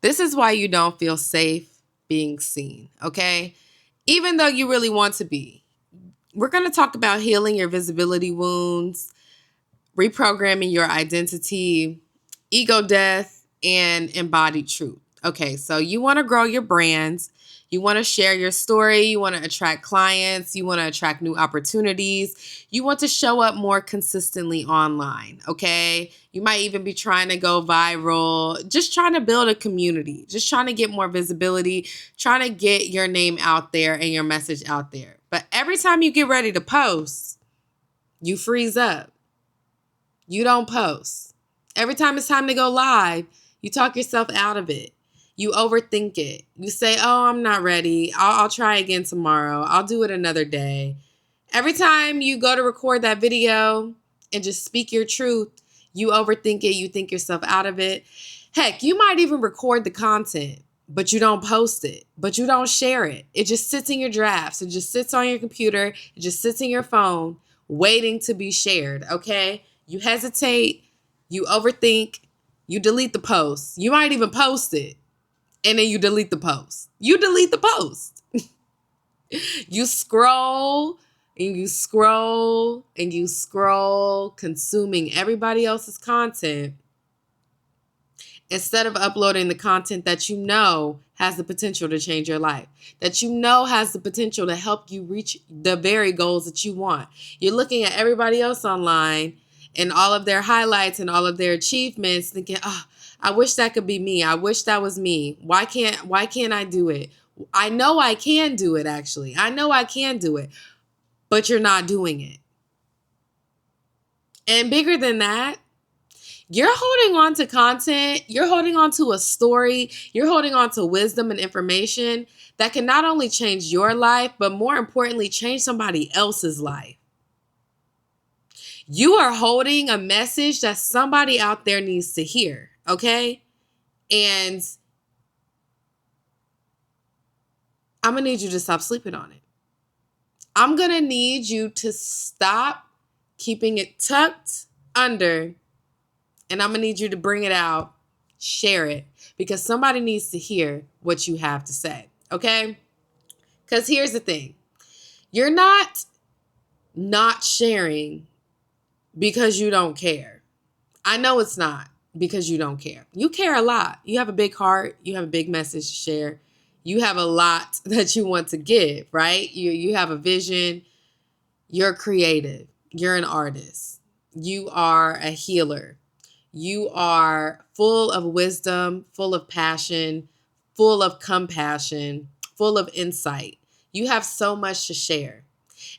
This is why you don't feel safe being seen, okay? Even though you really want to be. We're going to talk about healing your visibility wounds, reprogramming your identity, ego death, and embodied truth. Okay, so you want to grow your brands. You want to share your story. You want to attract clients. You want to attract new opportunities. You want to show up more consistently online. Okay, you might even be trying to go viral, just trying to build a community, just trying to get more visibility, trying to get your name out there and your message out there. But every time you get ready to post, you freeze up. You don't post. Every time it's time to go live, you talk yourself out of it. You overthink it. You say, oh, I'm not ready. I'll try again tomorrow. I'll do it another day. Every time you go to record that video and just speak your truth, you overthink it. You think yourself out of it. Heck, you might even record the content, but you don't post it, but you don't share it. It just sits in your drafts. It just sits on your computer. It just sits in your phone waiting to be shared, okay? You hesitate, you overthink, you delete the post. You might even post it, and then you delete the post. You delete the post. You scroll, and you scroll, and you scroll, consuming everybody else's content instead of uploading the content that you know has the potential to change your life, that you know has the potential to help you reach the very goals that you want. You're looking at everybody else online and all of their highlights and all of their achievements, thinking, oh, I wish that could be me. I wish that was me. Why can't I do it? I know I can do it, actually. I know I can do it, but you're not doing it. And bigger than that, you're holding on to content, you're holding on to a story, you're holding on to wisdom and information that can not only change your life, but more importantly, change somebody else's life. You are holding a message that somebody out there needs to hear, okay? And I'm going to need you to stop sleeping on it. I'm going to need you to stop keeping it tucked under, and I'm going to need you to bring it out, share it, because somebody needs to hear what you have to say, okay? Because here's the thing. You're not sharing because you don't care. I know it's not because you don't care. You care a lot. You have a big heart. You have a big message to share. You have a lot that you want to give, right? You have a vision. You're creative. You're an artist. You are a healer. You are full of wisdom, full of passion, full of compassion, full of insight. You have so much to share.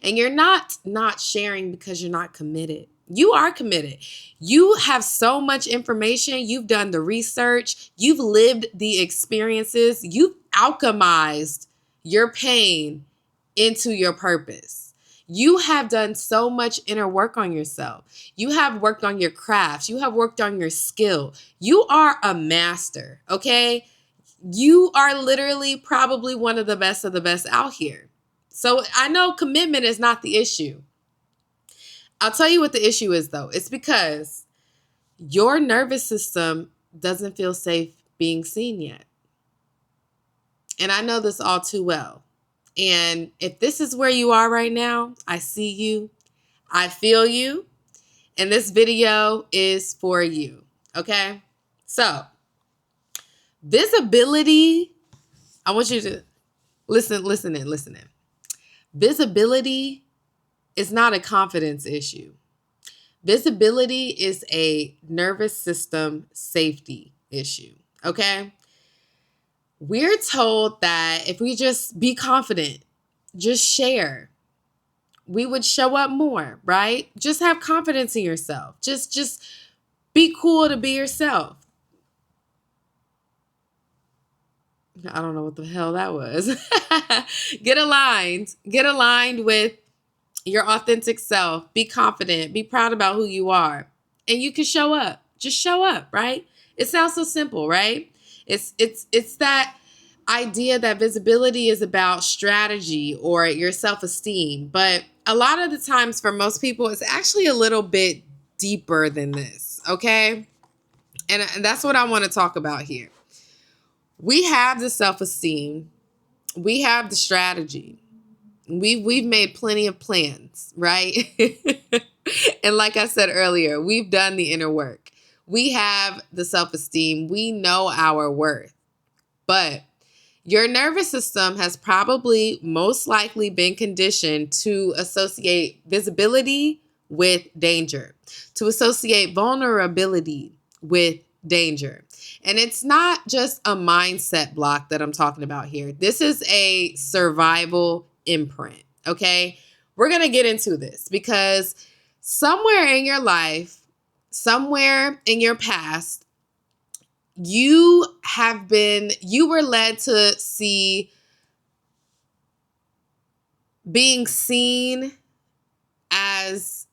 And you're not sharing because you're not committed. You are committed. You have so much information. You've done the research. You've lived the experiences. You've alchemized your pain into your purpose. You have done so much inner work on yourself. You have worked on your crafts. You have worked on your skill. You are a master, okay? You are literally probably one of the best out here. So I know commitment is not the issue. I'll tell you what the issue is, though. It's because your nervous system doesn't feel safe being seen yet. And I know this all too well. And if this is where you are right now, I see you, I feel you, and this video is for you, okay? So, visibility, I want you to listen in. Visibility is not a confidence issue. Visibility is a nervous system safety issue, okay? We're told that if we just be confident, just share, we would show up more, right? Just have confidence in yourself. Just be cool to be yourself. I don't know what the hell that was. Get aligned with your authentic self. Be confident, be proud about who you are. And you can show up. Just show up, right? It sounds so simple, right? It's that idea that visibility is about strategy or your self-esteem. But a lot of the times for most people, it's actually a little bit deeper than this, okay? And that's what I want to talk about here. We have the self-esteem. We have the strategy. We've made plenty of plans, right? And like I said earlier, we've done the inner work. We have the self-esteem. We know our worth. But your nervous system has probably most likely been conditioned to associate visibility with danger, to associate vulnerability with danger. And it's not just a mindset block that I'm talking about here. This is a survival imprint, okay? We're going to get into this because somewhere in your life, somewhere in your past, you were led to see being seen as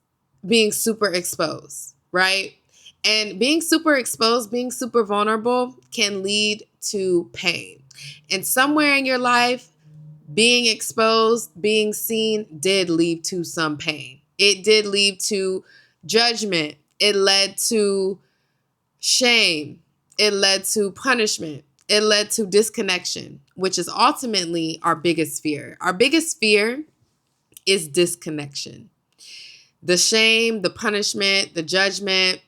being super exposed, right? And being super exposed, being super vulnerable can lead to pain. And somewhere in your life, being exposed, being seen did lead to some pain. It did lead to judgment. It led to shame. It led to punishment. It led to disconnection, which is ultimately our biggest fear. Our biggest fear is disconnection. The shame, the punishment, the judgment,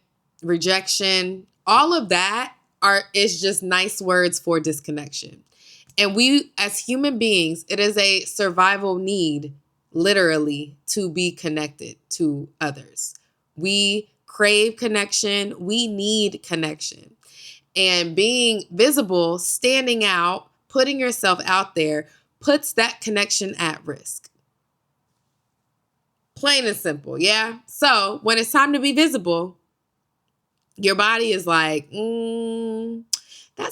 rejection, all of that is just nice words for disconnection. And we, as human beings, it is a survival need, literally, to be connected to others. We crave connection. We need connection. And being visible, standing out, putting yourself out there puts that connection at risk. Plain and simple, yeah? So when it's time to be visible, your body is like, that's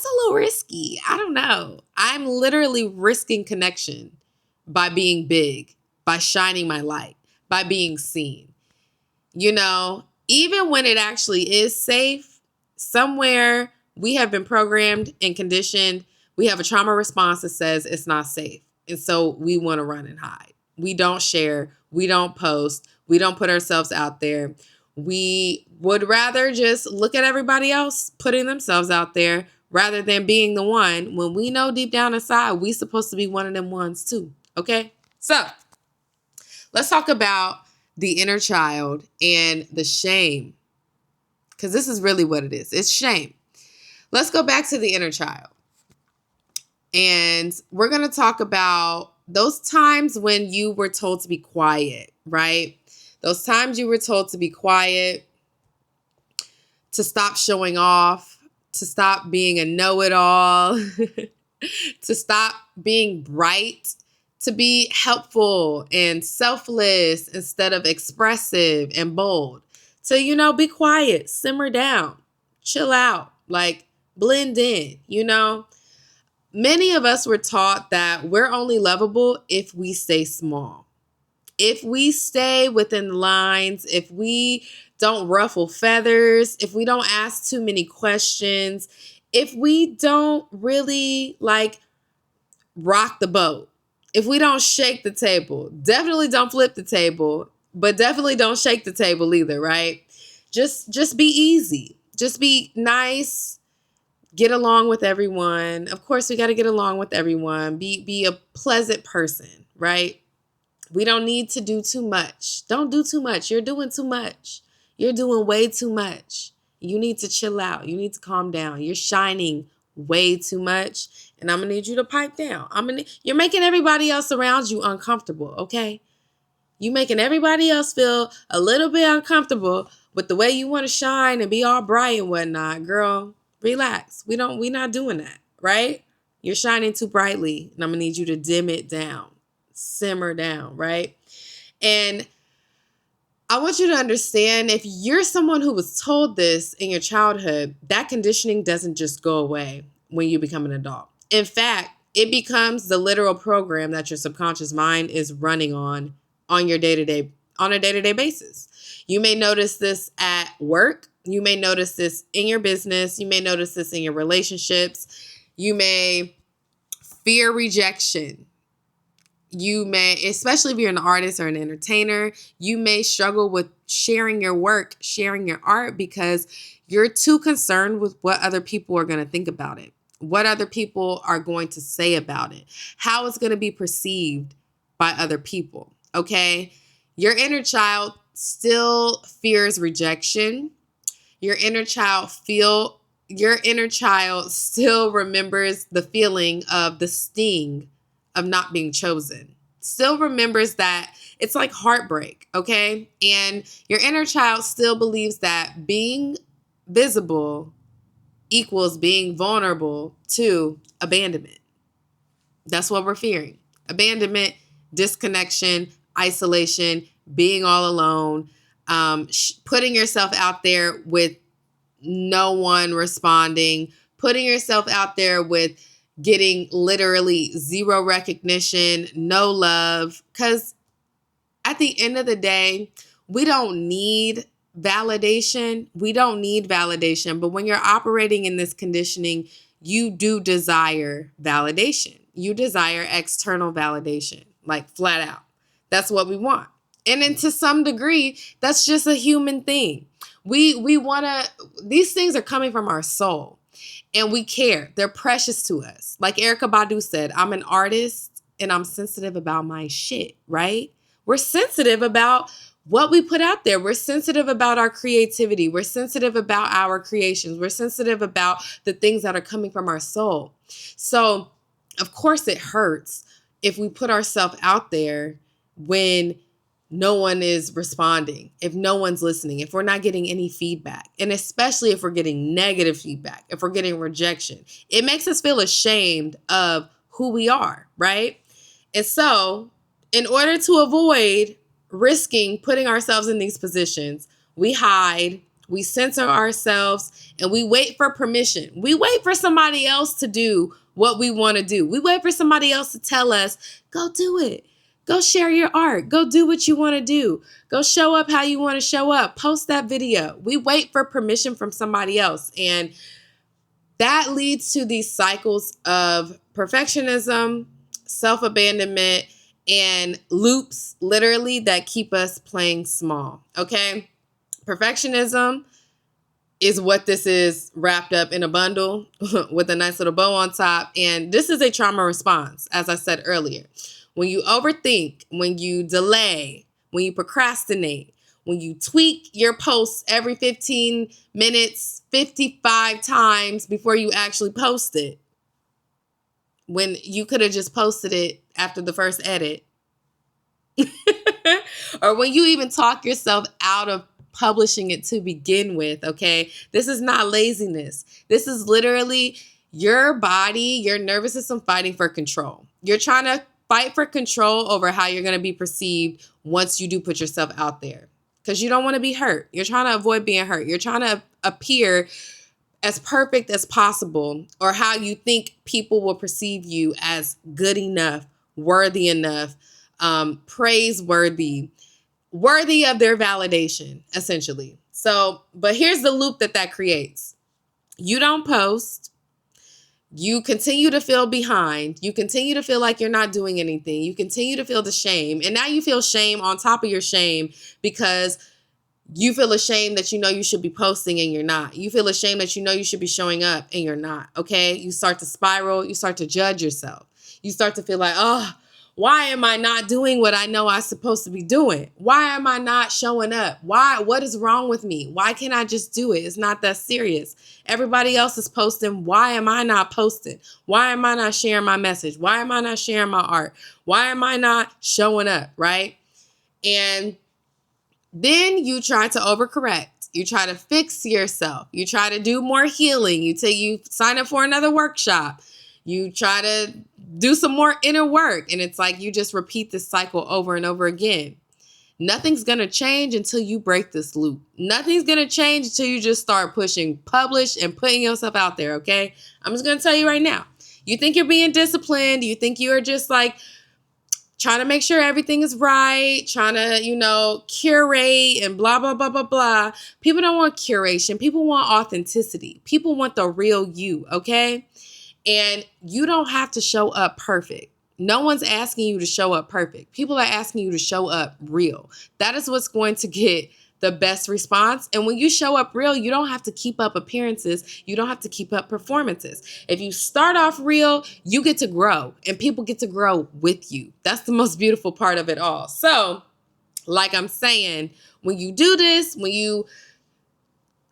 a little risky. I don't know. I'm literally risking connection by being big, by shining my light, by being seen. You know, even when it actually is safe, somewhere we have been programmed and conditioned. We have a trauma response that says it's not safe. And so we want to run and hide. We don't share. We don't post. We don't put ourselves out there. We would rather just look at everybody else putting themselves out there rather than being the one when we know deep down inside we supposed to be one of them ones too. Okay? So let's talk about the inner child and the shame, because this is really what it is. It's shame. Let's go back to the inner child. And we're going to talk about those times when you were told to be quiet, right? Those times you were told to be quiet, to stop showing off, to stop being a know-it-all, to stop being bright, to be helpful and selfless instead of expressive and bold. So, be quiet, simmer down, chill out, like blend in, Many of us were taught that we're only lovable if we stay small. If we stay within the lines, if we don't ruffle feathers, if we don't ask too many questions, if we don't really rock the boat, if we don't shake the table, definitely don't flip the table, but definitely don't shake the table either, right? Just be easy. Just be nice. Get along with everyone. Of course, we got to get along with everyone. Be a pleasant person, right? We don't need to do too much. Don't do too much. You're doing too much. You're doing way too much. You need to chill out. You need to calm down. You're shining way too much. And I'm going to need you to pipe down. You're making everybody else around you uncomfortable, okay? You making everybody else feel a little bit uncomfortable with the way you want to shine and be all bright and whatnot. Girl, relax. We're not doing that, right? You're shining too brightly, and I'm going to need you to dim it down. Simmer down, right? And I want you to understand, if you're someone who was told this in your childhood, that conditioning doesn't just go away when you become an adult. In fact, it becomes the literal program that your subconscious mind is running on a day-to-day basis. You may notice this at work. You may notice this in your business. You may notice this in your relationships. You may fear rejection. You may, especially if you're an artist or an entertainer, you may struggle with sharing your work, sharing your art, because you're too concerned with what other people are going to think about it. what other people are going to say about it, how it's going to be perceived by other people. Okay. Your inner child still fears rejection. Your inner child still remembers the feeling of the sting of not being chosen. Still remembers that it's like heartbreak, okay? And your inner child still believes that being visible equals being vulnerable to abandonment. That's what we're fearing. Abandonment, disconnection, isolation, being all alone, putting yourself out there with no one responding, putting yourself out there with getting literally zero recognition, no love. Because at the end of the day, we don't need validation. We don't need validation. But when you're operating in this conditioning, you do desire validation. You desire external validation, like flat out. That's what we want. And then to some degree, that's just a human thing. We want to, these things are coming from our soul and we care. They're precious to us. Like Erykah Badu said, I'm an artist and I'm sensitive about my shit, right? We're sensitive about what we put out there. We're sensitive about our creativity. We're sensitive about our creations. We're sensitive about the things that are coming from our soul. So, of course, it hurts if we put ourselves out there when no one is responding, if no one's listening, if we're not getting any feedback, and especially if we're getting negative feedback, if we're getting rejection. It makes us feel ashamed of who we are, right? And so, in order to avoid risking putting ourselves in these positions, we hide, we censor ourselves, and we wait for permission. We wait for somebody else to do what we want to do. We wait for somebody else to tell us, go do it. Go share your art. Go do what you want to do. Go show up how you want to show up. Post that video. We wait for permission from somebody else. And that leads to these cycles of perfectionism, self-abandonment, and loops, literally, that keep us playing small. Okay? Perfectionism is what this is wrapped up in a bundle with a nice little bow on top. And this is a trauma response, as I said earlier. When you overthink, when you delay, when you procrastinate, when you tweak your posts every 15 minutes, 55 times before you actually post it, when you could have just posted it after the first edit, or when you even talk yourself out of publishing it to begin with, okay? This is not laziness. This is literally your body, your nervous system fighting for control. You're trying to fight for control over how you're going to be perceived once you do put yourself out there, because you don't want to be hurt. You're trying to avoid being hurt. You're trying to appear as perfect as possible, or how you think people will perceive you as good enough, worthy enough, praiseworthy, worthy of their validation, essentially. So, but here's the loop that creates. You don't post. You continue to feel behind. You continue to feel like you're not doing anything. You continue to feel the shame. And now you feel shame on top of your shame, because you feel ashamed that you know you should be posting and you're not. You feel ashamed that you know you should be showing up and you're not. Okay? You start to spiral. You start to judge yourself. You start to feel like, oh, why am I not doing what I know I'm supposed to be doing? Why am I not showing up? Why? What is wrong with me? Why can't I just do it? It's not that serious. Everybody else is posting. Why am I not posting? Why am I not sharing my message? Why am I not sharing my art? Why am I not showing up? Right? And then you try to overcorrect. You try to fix yourself. You try to do more healing. You sign up for another workshop. You try to do some more inner work. And it's like you just repeat this cycle over and over again. Nothing's going to change until you break this loop. Nothing's going to change until you just start pushing publish and putting yourself out there, okay? I'm just going to tell you right now. You think you're being disciplined. You think you're just like trying to make sure everything is right, trying to, curate and blah, blah, blah, blah, blah. People don't want curation. People want authenticity. People want the real you, okay? And you don't have to show up perfect. No one's asking you to show up perfect. People are asking you to show up real. That is what's going to get the best response. And when you show up real, you don't have to keep up appearances. You don't have to keep up performances. If you start off real, you get to grow, and people get to grow with you. That's the most beautiful part of it all. So, like I'm saying, when you do this, when you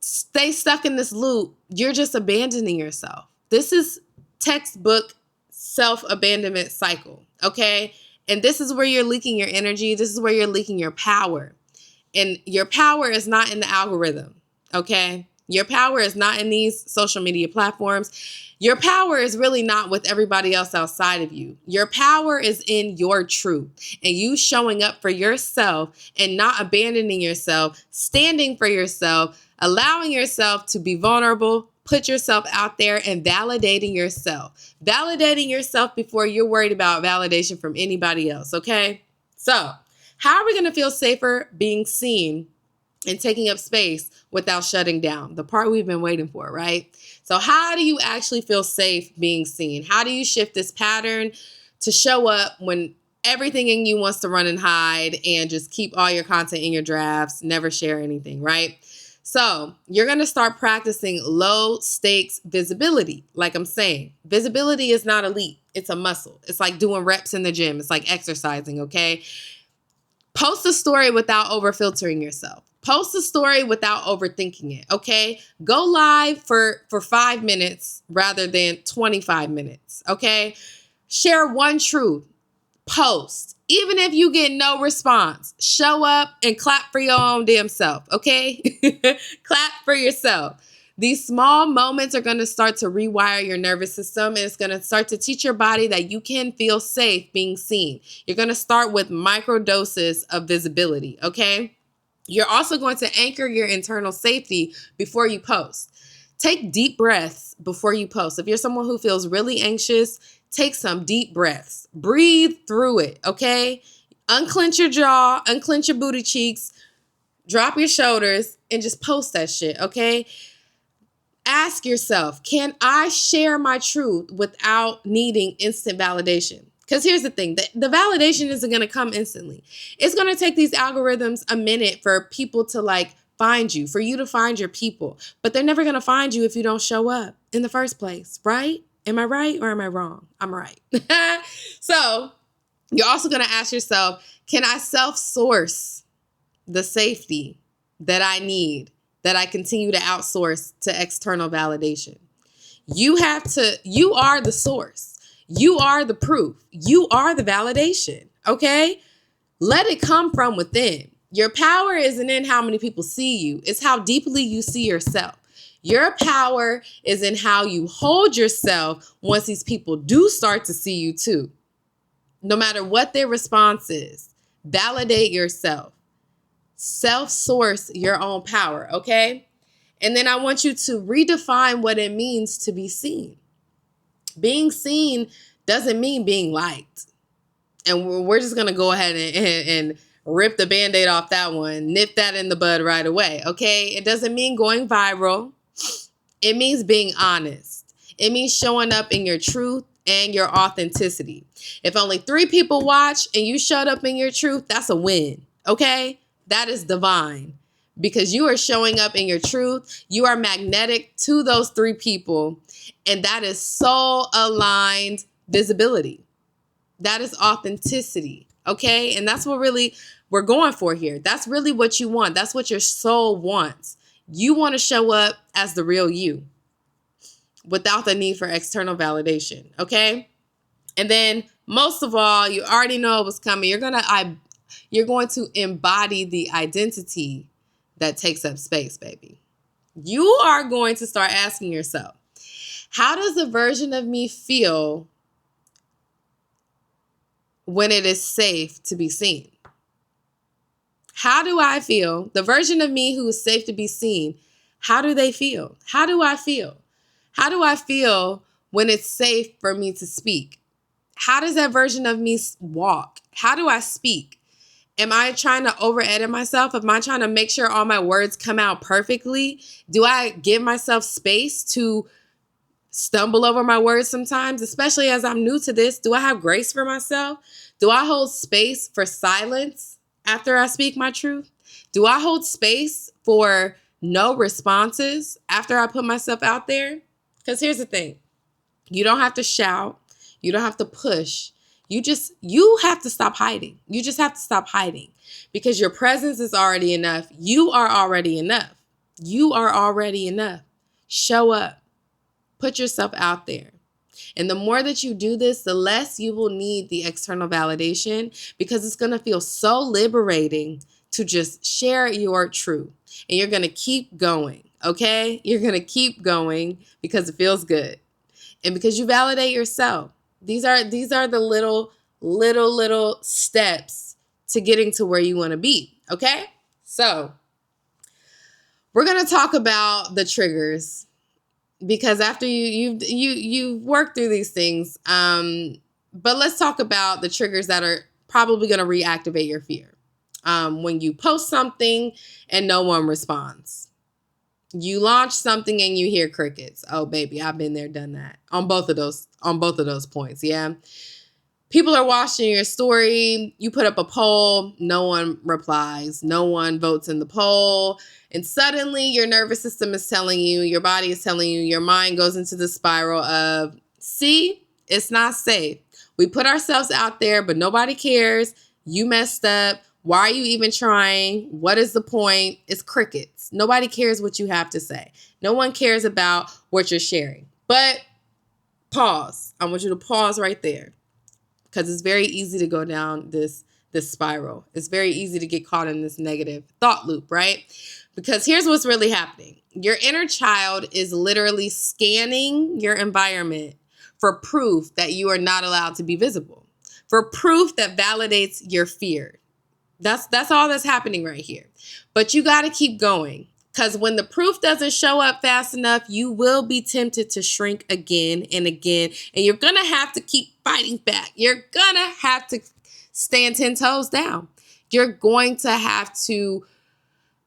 stay stuck in this loop, you're just abandoning yourself. This is textbook self-abandonment cycle, okay? And this is where you're leaking your energy. This is where you're leaking your power. And your power is not in the algorithm, okay? Your power is not in these social media platforms. Your power is really not with everybody else outside of you. Your power is in your truth and you showing up for yourself and not abandoning yourself, standing for yourself, allowing yourself to be vulnerable, put yourself out there, and validating yourself. Validating yourself before you're worried about validation from anybody else, okay? So, how are we going to feel safer being seen and taking up space without shutting down? The part we've been waiting for, right? So how do you actually feel safe being seen? How do you shift this pattern to show up when everything in you wants to run and hide and just keep all your content in your drafts, never share anything, right? So you're going to start practicing low stakes visibility. Like I'm saying, visibility is not elite. It's a muscle. It's like doing reps in the gym. It's like exercising, okay? Post a story without over filtering yourself. Post a story without overthinking it, okay? Go live for 5 minutes rather than 25 minutes, okay? Share one truth. Post. Even if you get no response, show up and clap for your own damn self, okay? Clap for yourself. These small moments are going to start to rewire your nervous system, and it's going to start to teach your body that you can feel safe being seen. You're going to start with micro doses of visibility, okay? You're also going to anchor your internal safety before you post. Take deep breaths before you post. If you're someone who feels really anxious, take some deep breaths. Breathe through it, okay? Unclench your jaw, unclench your booty cheeks, drop your shoulders, and just post that shit, okay? Ask yourself, can I share my truth without needing instant validation? Because here's the thing, the validation isn't going to come instantly. It's going to take these algorithms a minute for people to like find you, for you to find your people. But they're never going to find you if you don't show up in the first place, right? Am I right or am I wrong? I'm right. So you're also going to ask yourself, can I self-source the safety that I need, that I continue to outsource to external validation? You are the source. You are the proof. You are the validation, okay? Let it come from within. Your power isn't in how many people see you. It's how deeply you see yourself. Your power is in how you hold yourself once these people do start to see you too. No matter what their response is, validate yourself. Self-source your own power, okay? And then I want you to redefine what it means to be seen. Being seen doesn't mean being liked. And we're just going to go ahead and rip the Band-Aid off that one, nip that in the bud right away, okay? It doesn't mean going viral. It means being honest. It means showing up in your truth and your authenticity. If only 3 people watch and you showed up in your truth, that's a win, okay? That is divine because you are showing up in your truth. You are magnetic to those 3 people, and that is soul aligned visibility. That is authenticity, okay? And that's what really we're going for here. That's really what you want. That's what your soul wants. You want to show up as the real you without the need for external validation, okay? And then most of all, you already know what's coming. You're going to embody the identity that takes up space, baby. You are going to start asking yourself, how does a version of me feel when it is safe to be seen? How do I feel? The version of me who is safe to be seen, how do they feel? How do I feel? How do I feel when it's safe for me to speak? How does that version of me walk? How do I speak? Am I trying to over-edit myself? Am I trying to make sure all my words come out perfectly? Do I give myself space to stumble over my words sometimes, especially as I'm new to this? Do I have grace for myself? Do I hold space for silence after I speak my truth? Do I hold space for no responses after I put myself out there? Because here's the thing. You don't have to shout. You don't have to push. You have to stop hiding. You just have to stop hiding because your presence is already enough. You are already enough. You are already enough. Show up. Put yourself out there. And the more that you do this, the less you will need the external validation because it's going to feel so liberating to just share your truth. And you're going to keep going, okay? You're going to keep going because it feels good. And because you validate yourself. These are the little steps to getting to where you want to be, okay? So, we're going to talk about the triggers because after you've worked through these things, but let's talk about the triggers that are probably going to reactivate your fear. When you post something and no one responds. You launch something and you hear crickets. Oh, baby, I've been there, done that. On both of those points, yeah. People are watching your story. You put up a poll. No one replies. No one votes in the poll. And suddenly your nervous system is telling you, your body is telling you, your mind goes into the spiral of, see, it's not safe. We put ourselves out there, but nobody cares. You messed up. Why are you even trying? What is the point? It's crickets. Nobody cares what you have to say. No one cares about what you're sharing. But pause. I want you to pause right there because it's very easy to go down this spiral. It's very easy to get caught in this negative thought loop, right? Because here's what's really happening. Your inner child is literally scanning your environment for proof that you are not allowed to be visible, for proof that validates your fear. That's all that's happening right here. But you got to keep going because when the proof doesn't show up fast enough, you will be tempted to shrink again and again. And you're going to have to keep fighting back. You're going to have to stand 10 toes down. You're going to have to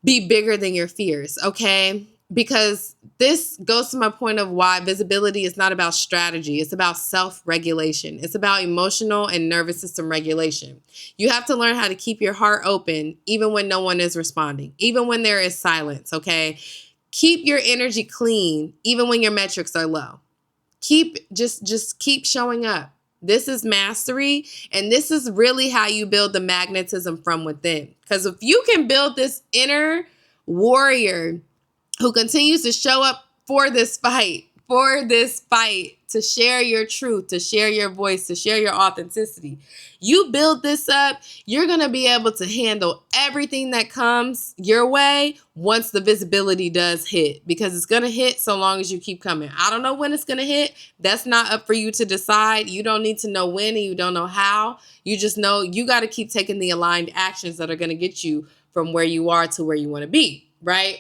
be bigger than your fears, okay? Because this goes to my point of why visibility is not about strategy. It's about self-regulation. It's about emotional and nervous system regulation. You have to learn how to keep your heart open even when no one is responding, even when there is silence, okay? Keep your energy clean even when your metrics are low. Just keep showing up. This is mastery, and this is really how you build the magnetism from within. Because if you can build this inner warrior who continues to show up for this fight, to share your truth, to share your voice, to share your authenticity. You build this up, you're going to be able to handle everything that comes your way once the visibility does hit, because it's going to hit so long as you keep coming. I don't know when it's going to hit. That's not up for you to decide. You don't need to know when and you don't know how. You just know you got to keep taking the aligned actions that are going to get you from where you are to where you want to be, right?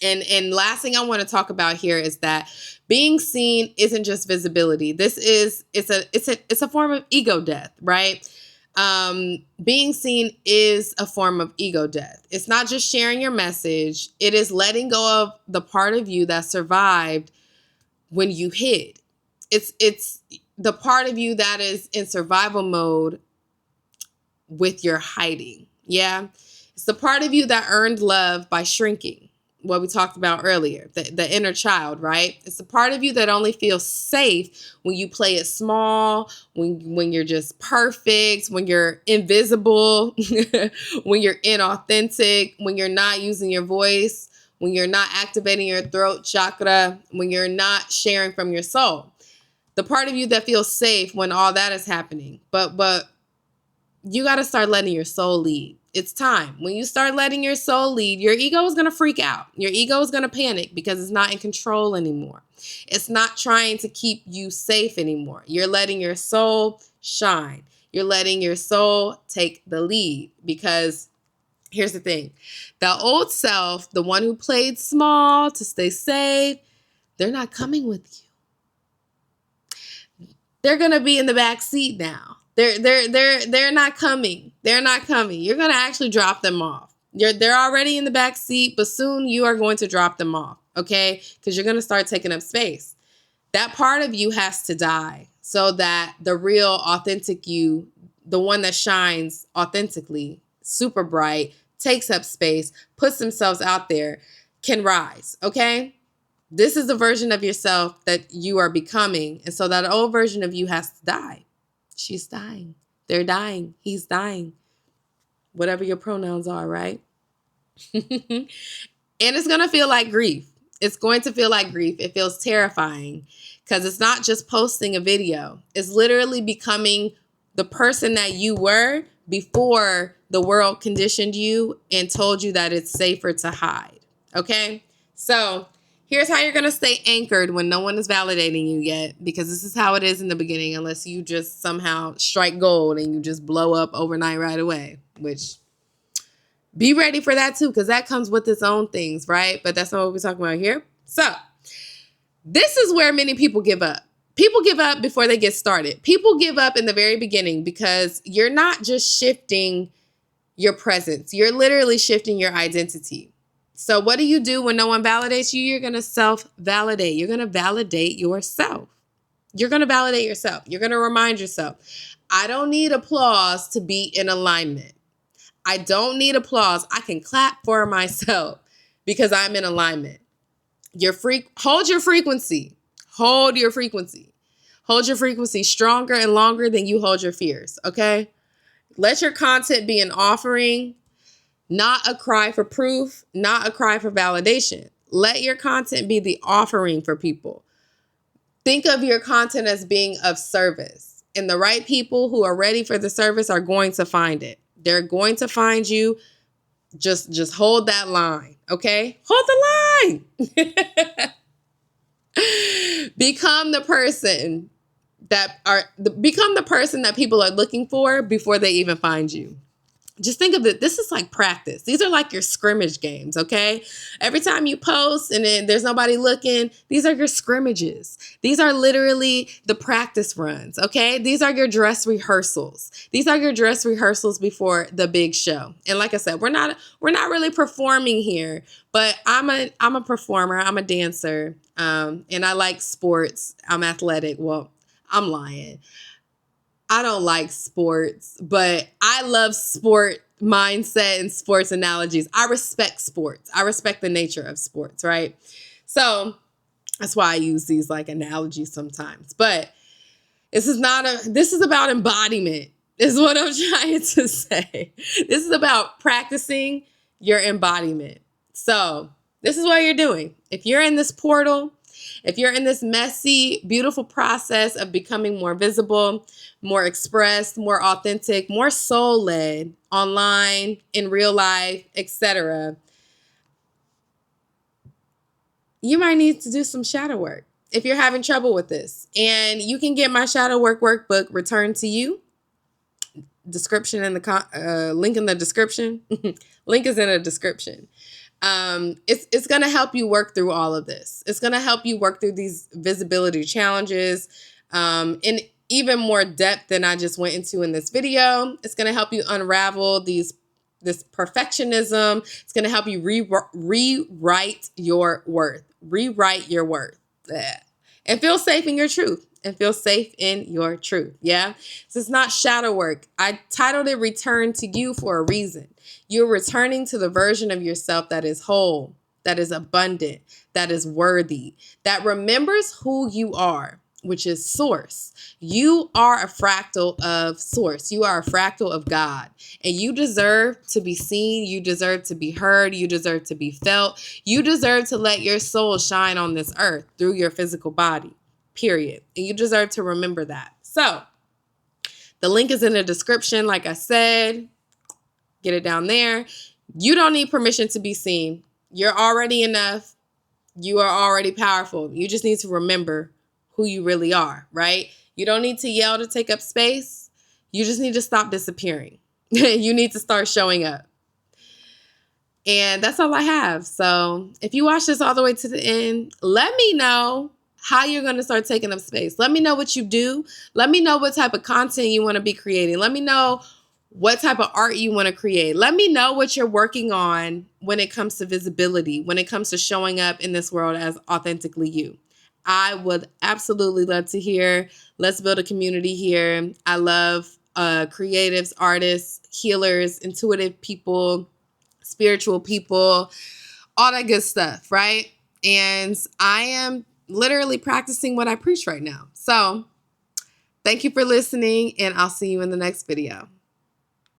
And last thing I want to talk about here is that being seen isn't just visibility. It's a form of ego death, right? Being seen is a form of ego death. It's not just sharing your message. It is letting go of the part of you that survived when you hid. It's the part of you that is in survival mode with your hiding. Yeah. It's the part of you that earned love by shrinking. What we talked about earlier, the inner child, right? It's the part of you that only feels safe when you play it small, when you're just perfect, when you're invisible, when you're inauthentic, when you're not using your voice, when you're not activating your throat chakra, when you're not sharing from your soul. The part of you that feels safe when all that is happening. But you got to start letting your soul lead. It's time. When you start letting your soul lead, your ego is going to freak out. Your ego is going to panic because it's not in control anymore. It's not trying to keep you safe anymore. You're letting your soul shine. You're letting your soul take the lead because here's the thing. The old self, the one who played small to stay safe, they're not coming with you. They're going to be in the back seat now. They're not coming. They're not coming. You're going to actually drop them off. They're already in the back seat, but soon you are going to drop them off, okay? Because you're going to start taking up space. That part of you has to die so that the real, authentic you, the one that shines authentically, super bright, takes up space, puts themselves out there, can rise, okay? This is the version of yourself that you are becoming. And so that old version of you has to die. She's dying. They're dying. He's dying. Whatever your pronouns are, right? And it's going to feel like grief. It's going to feel like grief. It feels terrifying because it's not just posting a video. It's literally becoming the person that you were before the world conditioned you and told you that it's safer to hide. Okay? So here's how you're going to stay anchored when no one is validating you yet, because this is how it is in the beginning, unless you just somehow strike gold and you just blow up overnight right away, which be ready for that too, because that comes with its own things, right? But that's not what we're talking about here. So this is where many people give up. People give up before they get started. People give up in the very beginning because you're not just shifting your presence. You're literally shifting your identity. So what do you do when no one validates you? You're going to self-validate. You're going to validate yourself. You're going to validate yourself. You're going to remind yourself, I don't need applause to be in alignment. I don't need applause. I can clap for myself because I'm in alignment. Hold your frequency. Hold your frequency. Hold your frequency stronger and longer than you hold your fears, okay? Let your content be an offering, not a cry for proof, not a cry for validation. Let your content be the offering for people. Think of your content as being of service. And the right people who are ready for the service are going to find it. They're going to find you. Just hold that line, okay? Hold the line. Become the person that people are looking for before they even find you. Just think of it. This is like practice. These are like your scrimmage games, okay? Every time you post and then there's nobody looking, these are your scrimmages. These are literally the practice runs, okay? These are your dress rehearsals. These are your dress rehearsals before the big show. And like I said, we're not really performing here, but I'm a performer. I'm a dancer, and I like sports. I'm athletic. Well, I'm lying. I don't like sports, but I love sport mindset and sports analogies. I respect sports. I respect the nature of sports, right? So that's why I use these like analogies sometimes. But this is about embodiment, is what I'm trying to say. This is about practicing your embodiment. So this is what you're doing. If you're in this portal, if you're in this messy, beautiful process of becoming more visible, more expressed, more authentic, more soul-led, online, in real life, etc., you might need to do some shadow work if you're having trouble with this. And you can get my shadow work workbook returned to you. Description in the link in the description. Link is in the description. It's going to help you work through all of this. It's going to help you work through these visibility challenges in even more depth than I just went into in this video. It's going to help you unravel this perfectionism. It's going to help you rewrite your worth. Rewrite your worth. And feel safe in your truth. And feel safe in your truth. Yeah. So it's not shadow work. I titled it Return to You for a reason. You're returning to the version of yourself that is whole, that is abundant, that is worthy, that remembers who you are, which is source. You are a fractal of source. You are a fractal of God. And you deserve to be seen. You deserve to be heard. You deserve to be felt. You deserve to let your soul shine on this earth through your physical body. Period. And you deserve to remember that. So the link is in the description. Like I said, get it down there. You don't need permission to be seen. You're already enough. You are already powerful. You just need to remember who you really are, right? You don't need to yell to take up space. You just need to stop disappearing. You need to start showing up. And that's all I have. So if you watch this all the way to the end, let me know how you're going to start taking up space. Let me know what you do. Let me know what type of content you want to be creating. Let me know what type of art you want to create. Let me know what you're working on when it comes to visibility, when it comes to showing up in this world as authentically you. I would absolutely love to hear. Let's build a community here. I love creatives, artists, healers, intuitive people, spiritual people, all that good stuff, right? And I am literally practicing what I preach right now. So thank you for listening, and I'll see you in the next video.